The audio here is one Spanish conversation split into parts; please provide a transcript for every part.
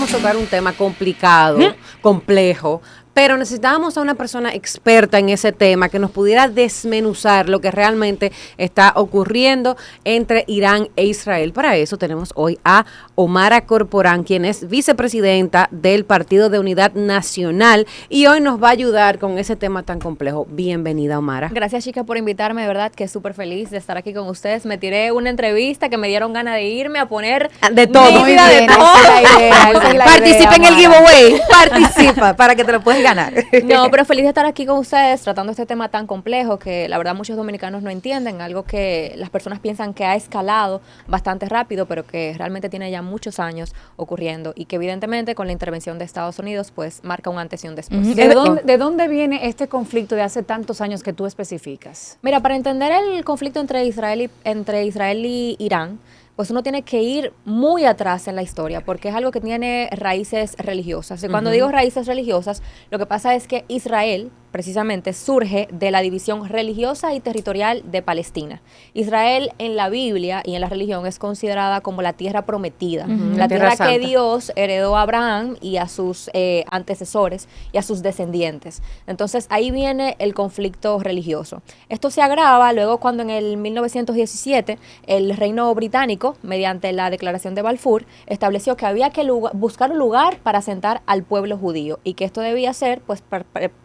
queríamos tocar un tema complicado, complejo, pero necesitábamos a una persona experta en ese tema que nos pudiera desmenuzar lo que realmente está ocurriendo entre Irán e Israel. Para eso tenemos hoy a Omara Corporán, quien es vicepresidenta del Partido de Unidad Nacional, y hoy nos va a ayudar con ese tema tan complejo. Bienvenida, Omara. Gracias, chicas, por invitarme, de verdad que súper feliz de estar aquí con ustedes. Me tiré una entrevista que me dieron ganas de irme a poner de todo. Nítida, de todo. Participa en el giveaway, participa para que te lo puedas ganar. No, pero feliz de estar aquí con ustedes tratando este tema tan complejo que la verdad muchos dominicanos no entienden, algo que las personas piensan que ha escalado bastante rápido, pero que realmente tiene ya muchos años ocurriendo y que evidentemente con la intervención de Estados Unidos pues marca un antes y un después. ¿De dónde viene este conflicto de hace tantos años que tú especificas? Mira, para entender el conflicto entre Israel y Irán, pues uno tiene que ir muy atrás en la historia, porque es algo que tiene raíces religiosas. Y cuando digo raíces religiosas, lo que pasa es que Israel, precisamente, surge de la división religiosa y territorial de Palestina. Israel en la Biblia y en la religión es considerada como la tierra prometida, la tierra que Dios heredó a Abraham y a sus antecesores y a sus descendientes. Entonces ahí viene el conflicto religioso. Esto se agrava luego cuando en el 1917 el reino británico, mediante la declaración de Balfour, estableció que había que buscar un lugar para asentar al pueblo judío y que esto debía ser pues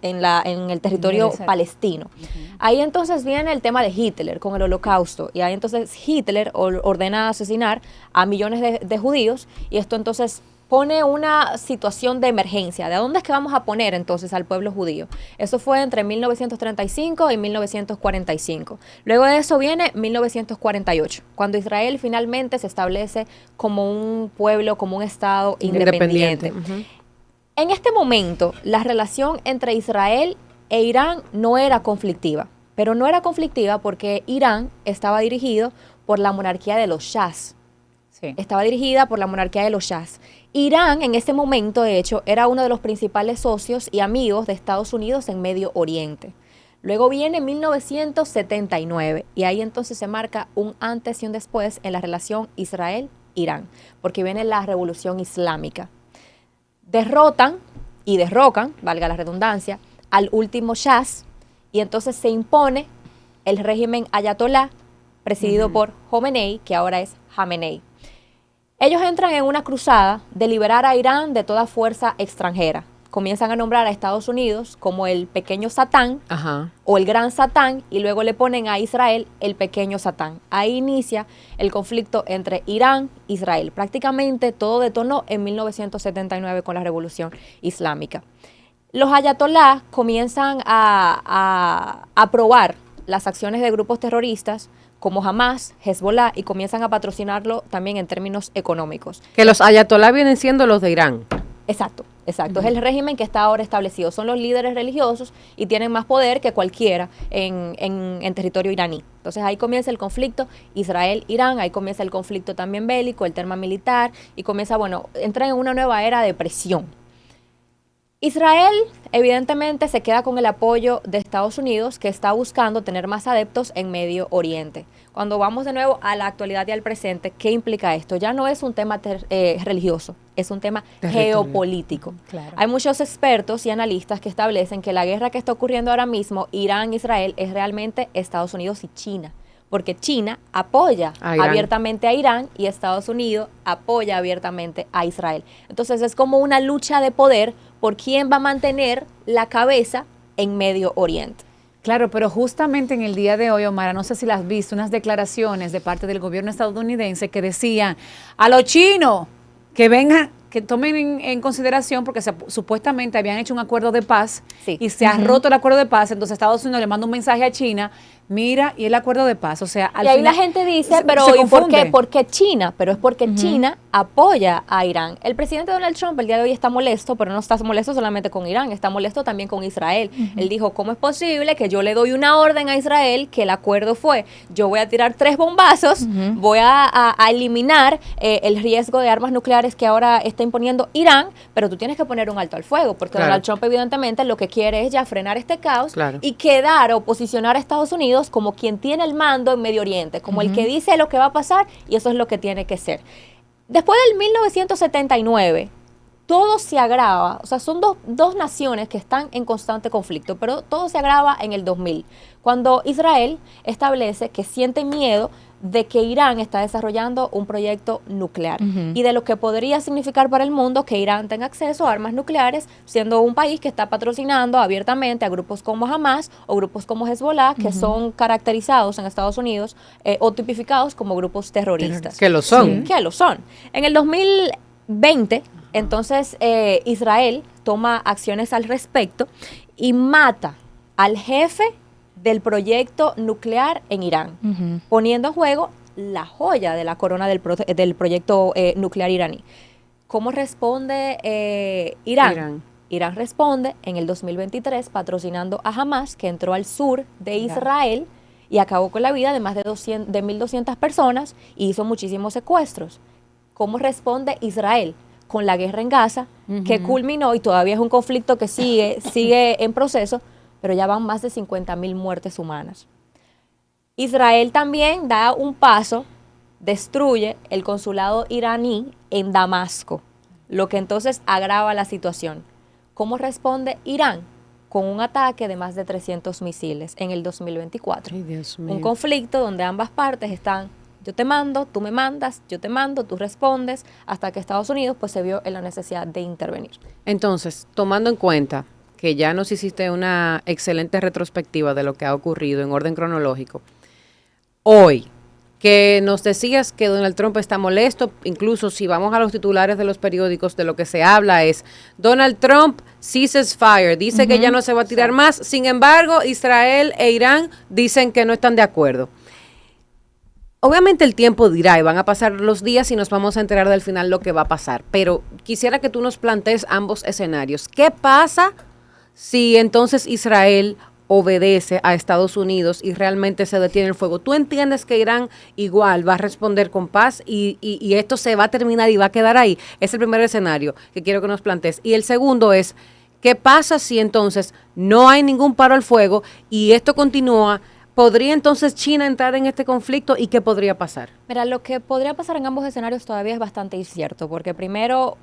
en el territorio palestino. Ahí entonces viene el tema de Hitler con el Holocausto, y ahí entonces Hitler ordena asesinar a millones de judíos, y esto entonces pone una situación de emergencia. ¿De dónde es que vamos a poner entonces al pueblo judío? Eso fue entre 1935 y 1945. Luego de eso viene 1948, cuando Israel finalmente se establece como un pueblo, como un estado independiente. En este momento, la relación entre Israel e Irán no era conflictiva, pero no era conflictiva porque Irán estaba dirigido por la monarquía de los Shahs. Sí. Estaba dirigida por la monarquía de los Shahs. Irán, en ese momento, de hecho, era uno de los principales socios y amigos de Estados Unidos en Medio Oriente. Luego viene 1979, y ahí entonces se marca un antes y un después en la relación Israel-Irán, porque viene la Revolución Islámica. Derrotan y derrocan, valga la redundancia, al último Shah, y entonces se impone el régimen ayatolá presidido por Khomeini, que ahora es Jamenei. Ellos entran en una cruzada de liberar a Irán de toda fuerza extranjera. Comienzan a nombrar a Estados Unidos como el pequeño Satán o el gran Satán, y luego le ponen a Israel el pequeño Satán. Ahí inicia el conflicto entre Irán e Israel. Prácticamente todo detonó en 1979 con la Revolución Islámica. Los ayatolás comienzan a aprobar las acciones de grupos terroristas como Hamas, Hezbollah, y comienzan a patrocinarlo también en términos económicos. Que los ayatolás vienen siendo los de Irán. Exacto. Es el régimen que está ahora establecido. Son los líderes religiosos y tienen más poder que cualquiera en territorio iraní. Entonces ahí comienza el conflicto Israel-Irán, ahí comienza el conflicto también bélico, el tema militar, y comienza, entra en una nueva era de presión. Israel evidentemente se queda con el apoyo de Estados Unidos, que está buscando tener más adeptos en Medio Oriente. Cuando vamos de nuevo a la actualidad y al presente, ¿qué implica esto? Ya no es un tema religioso, es un tema geopolítico. Claro. Hay muchos expertos y analistas que establecen que la guerra que está ocurriendo ahora mismo, Irán-Israel, es realmente Estados Unidos y China. Porque China apoya abiertamente a Irán y Estados Unidos apoya abiertamente a Israel. Entonces es como una lucha de poder por quién va a mantener la cabeza en Medio Oriente. Claro, pero justamente en el día de hoy, Omara, no sé si las has visto, unas declaraciones de parte del gobierno estadounidense que decían a los chinos que vengan, que tomen en consideración, porque supuestamente habían hecho un acuerdo de paz y se ha roto el acuerdo de paz. Entonces Estados Unidos le manda un mensaje a China, mira, y el acuerdo de paz. O sea, al final, la gente dice, pero ¿y por qué? ¿Por qué China? Pero es porque China apoya a Irán. El presidente Donald Trump el día de hoy está molesto, pero no está molesto solamente con Irán, está molesto también con Israel. Él dijo, ¿cómo es posible que yo le doy una orden a Israel, que el acuerdo fue, yo voy a tirar 3 bombazos, voy a eliminar el riesgo de armas nucleares que ahora está imponiendo Irán, pero tú tienes que poner un alto al fuego, porque Donald Trump evidentemente lo que quiere es ya frenar este caos y quedar o posicionar a Estados Unidos como quien tiene el mando en Medio Oriente, como el que dice lo que va a pasar, y eso es lo que tiene que ser. Después del 1979, todo se agrava, o sea, son dos naciones que están en constante conflicto, pero todo se agrava en el 2000, cuando Israel establece que siente miedo de que Irán está desarrollando un proyecto nuclear y de lo que podría significar para el mundo que Irán tenga acceso a armas nucleares, siendo un país que está patrocinando abiertamente a grupos como Hamas o grupos como Hezbollah, que son caracterizados en Estados Unidos o tipificados como grupos terroristas. Que lo son. Sí, que lo son. En el 2020, entonces, Israel toma acciones al respecto y mata al jefe del proyecto nuclear en Irán, poniendo en juego la joya de la corona del proyecto nuclear iraní. ¿Cómo responde Irán? Irán responde en el 2023 patrocinando a Hamas, que entró al sur de Israel y acabó con la vida de más de 1.200 personas y hizo muchísimos secuestros. ¿Cómo responde Israel? Con la guerra en Gaza, que culminó y todavía es un conflicto que sigue en proceso, pero ya van más de 50.000 muertes humanas. Israel también da un paso, destruye el consulado iraní en Damasco, lo que entonces agrava la situación. ¿Cómo responde Irán? Con un ataque de más de 300 misiles en el 2024. Ay, Dios mío. Un conflicto donde ambas partes están, yo te mando, tú me mandas, yo te mando, tú respondes, hasta que Estados Unidos pues se vio en la necesidad de intervenir. Entonces, tomando en cuenta que ya nos hiciste una excelente retrospectiva de lo que ha ocurrido en orden cronológico, hoy, que nos decías que Donald Trump está molesto, incluso si vamos a los titulares de los periódicos, de lo que se habla es, Donald Trump ceases fire, dice que ya no se va a tirar más, sin embargo, Israel e Irán dicen que no están de acuerdo. Obviamente el tiempo dirá y van a pasar los días y nos vamos a enterar del final lo que va a pasar, pero quisiera que tú nos plantees ambos escenarios. ¿Qué pasa si entonces Israel obedece a Estados Unidos y realmente se detiene el fuego? ¿Tú entiendes que Irán igual va a responder con paz y esto se va a terminar y va a quedar ahí? Es el primer escenario que quiero que nos plantees. Y el segundo es, ¿qué pasa si entonces no hay ningún paro al fuego y esto continúa? ¿Podría entonces China entrar en este conflicto y qué podría pasar? Mira, lo que podría pasar en ambos escenarios todavía es bastante incierto, porque primero,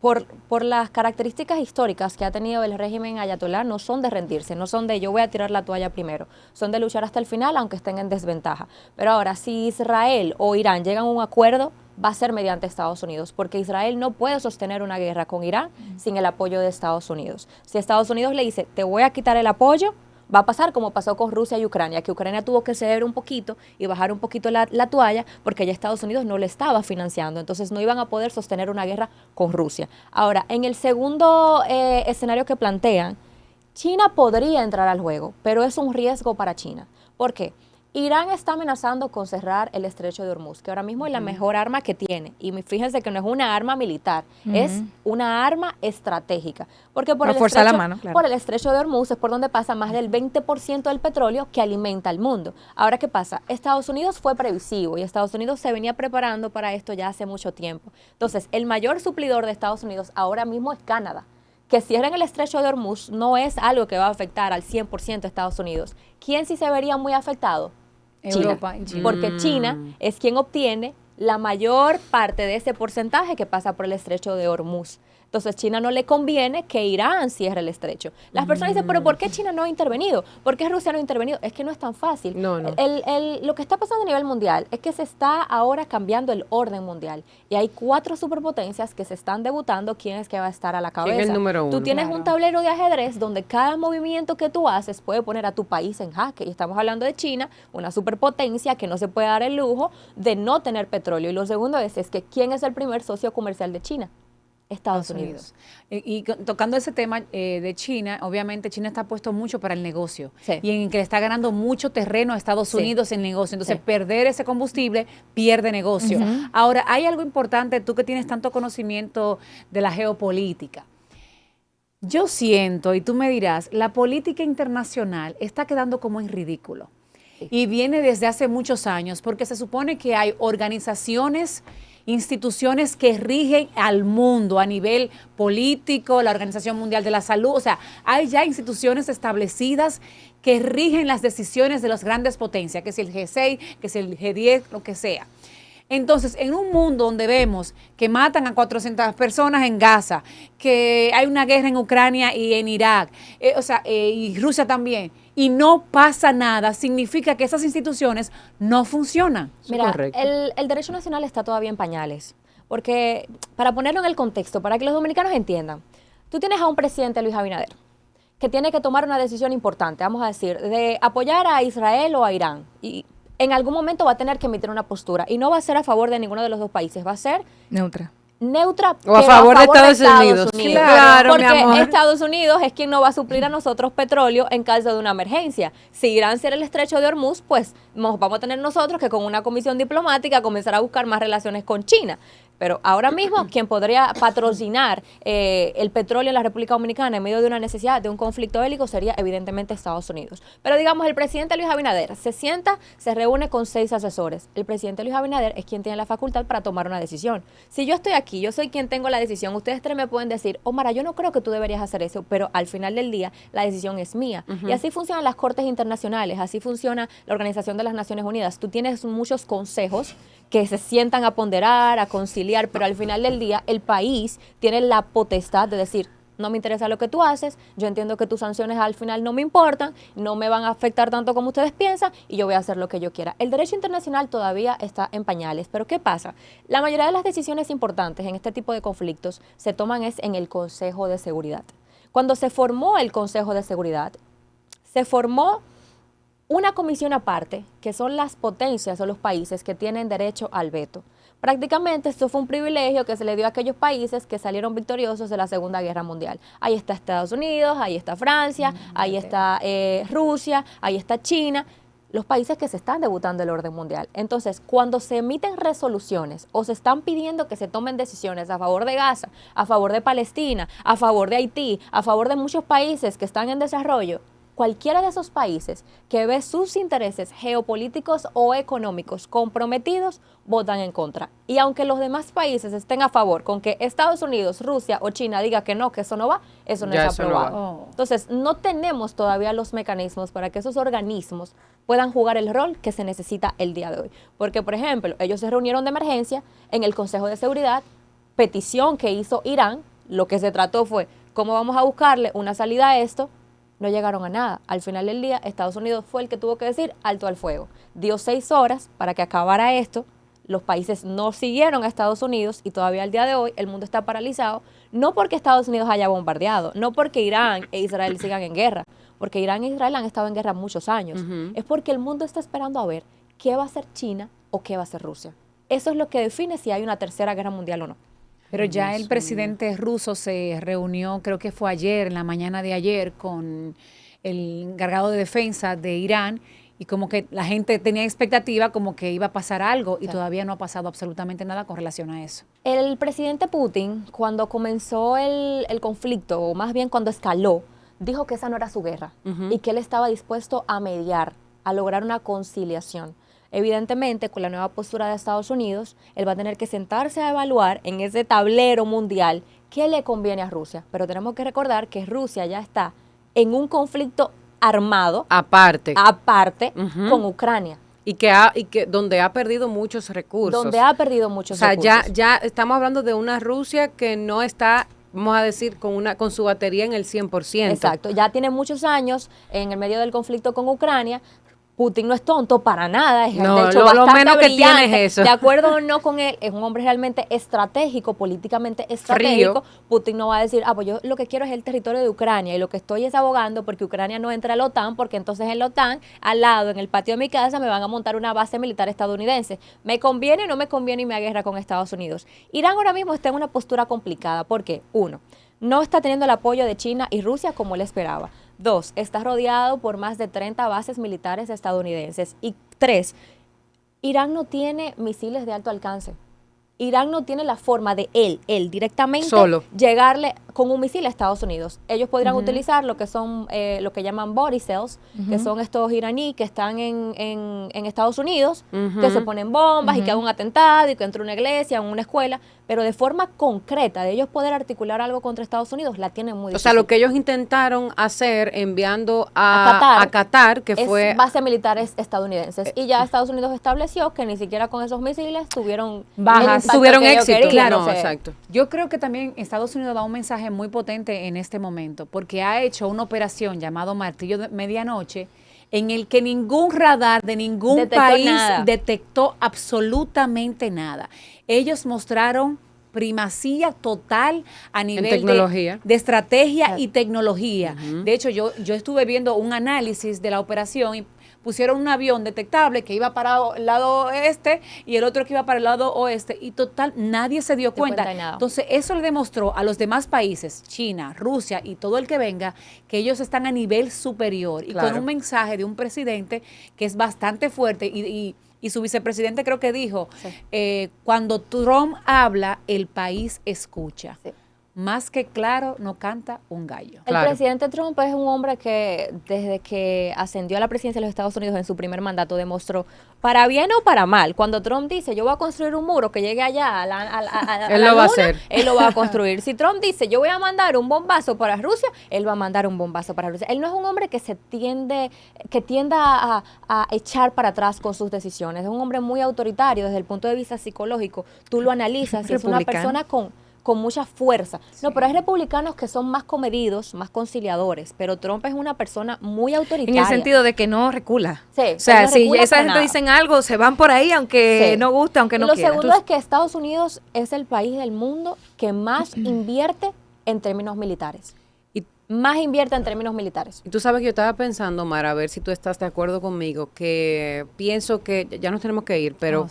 por las características históricas que ha tenido el régimen ayatolá, no son de rendirse, no son de yo voy a tirar la toalla primero, son de luchar hasta el final, aunque estén en desventaja. Pero ahora, si Israel o Irán llegan a un acuerdo, va a ser mediante Estados Unidos, porque Israel no puede sostener una guerra con Irán sin el apoyo de Estados Unidos. Si Estados Unidos le dice, te voy a quitar el apoyo, va a pasar como pasó con Rusia y Ucrania, que Ucrania tuvo que ceder un poquito y bajar un poquito la toalla porque ya Estados Unidos no le estaba financiando, entonces no iban a poder sostener una guerra con Rusia. Ahora, en el segundo escenario que plantean, China podría entrar al juego, pero es un riesgo para China. ¿Por qué? Irán está amenazando con cerrar el estrecho de Hormuz, que ahora mismo es la mejor arma que tiene. Y fíjense que no es una arma militar, es una arma estratégica. Porque por el estrecho de Hormuz es por donde pasa más del 20% del petróleo que alimenta al mundo. Ahora, ¿qué pasa? Estados Unidos fue previsivo y Estados Unidos se venía preparando para esto ya hace mucho tiempo. Entonces, el mayor suplidor de Estados Unidos ahora mismo es Canadá. Que cierren el estrecho de Hormuz no es algo que va a afectar al 100% a Estados Unidos. ¿Quién sí se vería muy afectado? Europa, China. Porque China es quien obtiene la mayor parte de ese porcentaje que pasa por el estrecho de Hormuz. Entonces, China no le conviene que Irán cierre el estrecho. Las personas dicen, pero ¿por qué China no ha intervenido? ¿Por qué Rusia no ha intervenido? Es que no es tan fácil. No. Lo que está pasando a nivel mundial es que se está ahora cambiando el orden mundial. Y hay 4 superpotencias que se están debutando quién es que va a estar a la cabeza. ¿Quién es el número 1? Tú tienes un tablero de ajedrez donde cada movimiento que tú haces puede poner a tu país en jaque. Y estamos hablando de China, una superpotencia que no se puede dar el lujo de no tener petróleo. Y lo segundo es que ¿quién es el primer socio comercial de China? Estados Unidos. Y tocando ese tema de China, obviamente China está puesto mucho para el negocio y en que le está ganando mucho terreno a Estados Unidos en negocio. Entonces, perder ese combustible pierde negocio. Ahora, hay algo importante, tú que tienes tanto conocimiento de la geopolítica. Yo siento, y tú me dirás, la política internacional está quedando como en ridículo. Y viene desde hace muchos años, porque se supone que hay organizaciones, instituciones que rigen al mundo a nivel político, la Organización Mundial de la Salud, o sea, hay ya instituciones establecidas que rigen las decisiones de las grandes potencias, que es el G6, que es el G10, lo que sea. Entonces, en un mundo donde vemos que matan a 400 personas en Gaza, que hay una guerra en Ucrania y en Irak, y Rusia también, y no pasa nada, significa que esas instituciones no funcionan. Mira, Correcto. el derecho nacional está todavía en pañales, porque para ponerlo en el contexto, para que los dominicanos entiendan, tú tienes a un presidente, Luis Abinader, que tiene que tomar una decisión importante, vamos a decir, de apoyar a Israel o a Irán, y en algún momento va a tener que emitir una postura, y no va a ser a favor de ninguno de los dos países, va a ser Neutra. neutra, O a pero favor de Estados Unidos. Claro, porque mi amor. Estados Unidos es quien nos va a suplir a nosotros petróleo en caso de una emergencia. Si Irán cierra el estrecho de Hormuz, pues vamos a tener nosotros que con una comisión diplomática comenzar a buscar más relaciones con China. Pero ahora mismo quien podría patrocinar el petróleo en la República Dominicana en medio de una necesidad, de un conflicto bélico, sería evidentemente Estados Unidos. Pero digamos, el presidente Luis Abinader se sienta, se reúne con 6 asesores. El presidente Luis Abinader es quien tiene la facultad para tomar una decisión. Si yo estoy aquí, yo soy quien tengo la decisión, ustedes 3 me pueden decir, Omar, yo no creo que tú deberías hacer eso, pero al final del día la decisión es mía. Y así funcionan las cortes internacionales, así funciona la Organización de las Naciones Unidas. Tú tienes muchos consejos que se sientan a ponderar, a conciliar, pero al final del día el país tiene la potestad de decir, no me interesa lo que tú haces, yo entiendo que tus sanciones al final no me importan, no me van a afectar tanto como ustedes piensan y yo voy a hacer lo que yo quiera. El derecho internacional todavía está en pañales, pero ¿qué pasa? La mayoría de las decisiones importantes en este tipo de conflictos se toman es en el Consejo de Seguridad. Cuando se formó el Consejo de Seguridad, se formó una comisión aparte, que son las potencias o los países que tienen derecho al veto. Prácticamente esto fue un privilegio que se le dio a aquellos países que salieron victoriosos de la Segunda Guerra Mundial. Ahí está Estados Unidos, ahí está Francia, ahí está Rusia, ahí está China, los países que se están debutando el orden mundial. Entonces, cuando se emiten resoluciones o se están pidiendo que se tomen decisiones a favor de Gaza, a favor de Palestina, a favor de Haití, a favor de muchos países que están en desarrollo, cualquiera de esos países que ve sus intereses geopolíticos o económicos comprometidos, votan en contra. Y aunque los demás países estén a favor con que Estados Unidos, Rusia o China diga que no eso no va, eso no Ya es eso no aprobado. va. Entonces, no tenemos todavía los mecanismos para que esos organismos puedan jugar el rol que se necesita el día de hoy. Porque, por ejemplo, ellos se reunieron de emergencia en el Consejo de Seguridad, petición que hizo Irán, lo que se trató fue, ¿cómo vamos a buscarle una salida a esto? No llegaron a nada. Al final del día, Estados Unidos fue el que tuvo que decir alto al fuego. Dio 6 horas para que acabara esto. Los países no siguieron a Estados Unidos y todavía al día de hoy el mundo está paralizado, no porque Estados Unidos haya bombardeado, no porque Irán e Israel sigan en guerra, porque Irán e Israel han estado en guerra muchos años. Es porque el mundo está esperando a ver qué va a hacer China o qué va a hacer Rusia. Eso es lo que define si hay una tercera guerra mundial o no. Pero ya el presidente ruso se reunió, creo que fue ayer, en la mañana de ayer, con el encargado de defensa de Irán y como que la gente tenía expectativa como que iba a pasar algo y todavía no ha pasado absolutamente nada con relación a eso. El presidente Putin, cuando comenzó el conflicto, o más bien cuando escaló, dijo que esa no era su guerra y que él estaba dispuesto a mediar, a lograr una conciliación. Evidentemente, con la nueva postura de Estados Unidos, él va a tener que sentarse a evaluar en ese tablero mundial qué le conviene a Rusia. Pero tenemos que recordar que Rusia ya está en un conflicto armado, aparte con Ucrania. Y que donde ha perdido muchos recursos. Donde ha perdido muchos recursos. Ya estamos hablando de una Rusia que no está, vamos a decir, con su batería en el 100%. Exacto, ya tiene muchos años en el medio del conflicto con Ucrania. Putin no es tonto para nada, es No, de hecho lo bastante menos que brillante. tiene es eso. De acuerdo o no con él, es un hombre realmente estratégico, políticamente estratégico. Putin no va a decir, pues yo lo que quiero es el territorio de Ucrania y lo que estoy es abogando porque Ucrania no entra a la OTAN, porque entonces en la OTAN, al lado, en el patio de mi casa, me van a montar una base militar estadounidense. ¿Me conviene o no me conviene irme a guerra con Estados Unidos? Irán ahora mismo está en una postura complicada porque, 1, no está teniendo el apoyo de China y Rusia como él esperaba. 2, está rodeado por más de 30 bases militares estadounidenses. Y 3, Irán no tiene misiles de alto alcance. Irán no tiene la forma de él directamente solo llegarle con un misil a Estados Unidos. Ellos podrían utilizar lo que son, lo que llaman body cells, que son estos iraníes que están en Estados Unidos, que se ponen bombas y que hagan un atentado y que entre una iglesia, en una escuela, pero de forma concreta, de ellos poder articular algo contra Estados Unidos, la tienen muy difícil. O sea, lo que ellos intentaron hacer enviando a Qatar, que fue bases militares estadounidenses, y ya Estados Unidos estableció que ni siquiera con esos misiles tuvieron éxito. Claro, no, o sea, exacto. Yo creo que también Estados Unidos da un mensaje muy potente en este momento, porque ha hecho una operación llamado Martillo de Medianoche, en el que ningún radar de ningún país detectó absolutamente nada. Ellos mostraron primacía total a nivel de estrategia y tecnología. De hecho, yo estuve viendo un análisis de la operación y pusieron un avión detectable que iba para el lado este y el otro que iba para el lado oeste, y total, nadie se dio cuenta. Entonces, eso le demostró a los demás países, China, Rusia y todo el que venga, que ellos están a nivel superior y con un mensaje de un presidente que es bastante fuerte y su vicepresidente creo que dijo, cuando Trump habla, el país escucha. Sí. Más que claro, no canta un gallo. El presidente Trump es un hombre que desde que ascendió a la presidencia de los Estados Unidos en su primer mandato demostró, para bien o para mal, cuando Trump dice, yo voy a construir un muro que llegue allá a la él lo va a hacer. Él lo va a construir. Si Trump dice, yo voy a mandar un bombazo para Rusia, él va a mandar un bombazo para Rusia. Él no es un hombre que tienda a echar para atrás con sus decisiones. Es un hombre muy autoritario desde el punto de vista psicológico. Tú lo analizas y es una persona con mucha fuerza. No, pero hay republicanos que son más comedidos, más conciliadores, pero Trump es una persona muy autoritaria. En el sentido de que no recula. Sí, o sea, no si esa gente dicen algo, se van por ahí, aunque no guste, aunque no quieran. Lo segundo es que Estados Unidos es el país del mundo que más invierte en términos militares. Más invierte en términos militares. Y tú sabes que yo estaba pensando, Mara, a ver si tú estás de acuerdo conmigo, que pienso que ya nos tenemos que ir, pero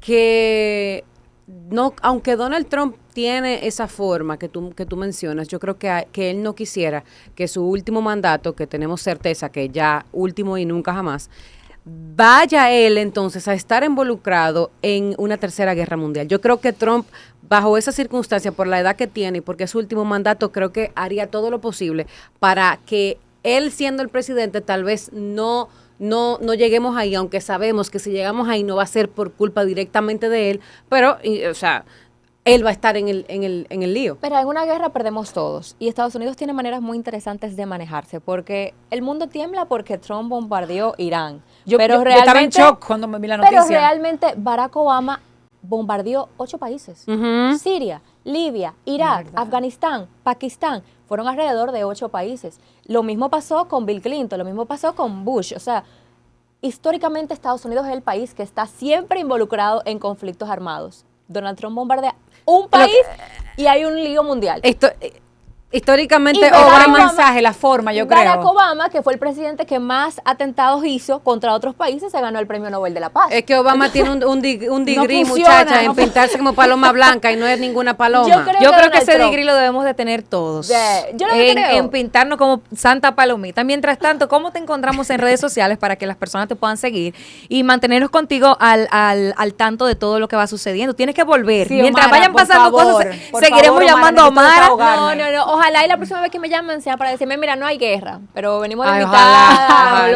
que no, aunque Donald Trump tiene esa forma que tú mencionas, yo creo que él no quisiera que su último mandato, que tenemos certeza que ya último y nunca jamás, vaya él entonces a estar involucrado en una tercera guerra mundial. Yo creo que Trump, bajo esa circunstancia, por la edad que tiene y porque es su último mandato, creo que haría todo lo posible para que él, siendo el presidente, tal vez no lleguemos ahí, aunque sabemos que si llegamos ahí no va a ser por culpa directamente de él, pero, o sea, él va a estar en el lío. Pero en una guerra perdemos todos, y Estados Unidos tiene maneras muy interesantes de manejarse, porque el mundo tiembla porque Trump bombardeó Irán. Yo estaba en shock cuando me vi la noticia. Pero realmente Barack Obama bombardeó 8 países. Siria, Libia, Irak, Afganistán, Pakistán. Fueron alrededor de 8 países. Lo mismo pasó con Bill Clinton, lo mismo pasó con Bush. O sea, históricamente Estados Unidos es el país que está siempre involucrado en conflictos armados. Donald Trump bombardea un país y hay un lío mundial. Históricamente, Obama, mensaje, la forma, yo creo. Barack Obama, que fue el presidente que más atentados hizo contra otros países, se ganó el Premio Nobel de la Paz. Es que Obama tiene un degree, muchacha, en pintarse como paloma blanca y no es ninguna paloma. Yo creo que ese degree lo debemos de tener todos. Yo lo creo. En pintarnos como Santa Palomita. Mientras tanto, ¿cómo te encontramos en redes sociales para que las personas te puedan seguir y mantenernos contigo al tanto de todo lo que va sucediendo? Tienes que volver. Sí, mientras Omara, vayan pasando favor, cosas, seguiremos llamando a Omara. No. Ojalá y la próxima vez que me llamen sea para decirme, mira, no hay guerra, pero venimos de invitada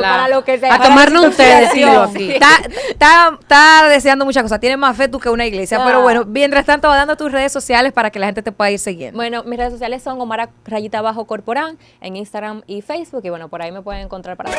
para lo que sea. A tomarnos un té, decirlo así. Está deseando muchas cosas. Tienes más fe tú que una iglesia. Pero bueno, mientras tanto, va dando tus redes sociales para que la gente te pueda ir siguiendo. Bueno, mis redes sociales son Omara_Corporán en Instagram y Facebook. Y bueno, por ahí me pueden encontrar para